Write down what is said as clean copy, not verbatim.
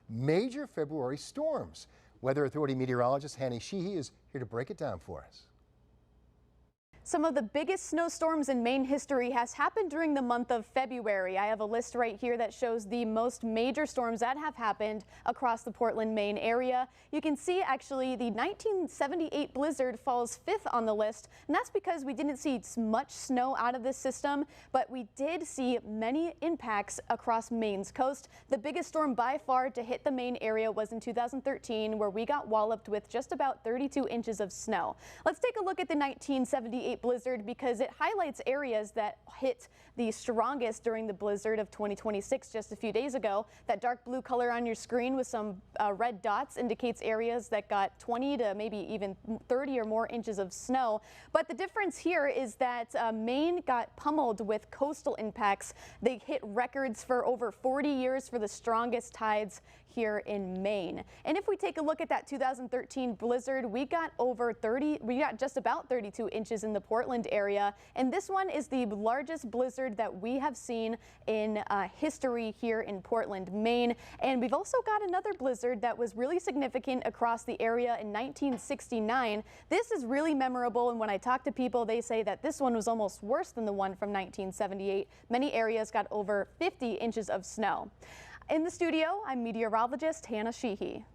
major February storms. Weather Authority meteorologist Hannah Sheehy is here to break it down for us. Some of the biggest snowstorms in Maine history has happened during the month of February. I have a list right here that shows the most major storms that have happened across the Portland, Maine area. You can see actually the 1978 blizzard falls 5th on the list, and that's because we didn't see much snow out of this system, but we did see many impacts across Maine's coast. The biggest storm by far to hit the Maine area was in 2013, where we got walloped with just about 32 inches of snow. Let's take a look at the 1978 blizzard because it highlights areas that hit the strongest during the blizzard of 2026 just a few days ago. That dark blue color on your screen with some red dots indicates areas that got 20 to maybe even 30 or more inches of snow. But the difference here is that Maine got pummeled with coastal impacts. They hit records for over 40 years for the strongest tides here in Maine. And if we take a look at that 2013 blizzard, we got just about 32 inches in the Portland area, and this one is the largest blizzard that we have seen in history here in Portland, Maine. And we've also got another blizzard that was really significant across the area in 1969. This is really memorable, and when I talk to people, they say that this one was almost worse than the one from 1978. Many areas got over 50 inches of snow. In the studio, I'm meteorologist Hannah Sheehy.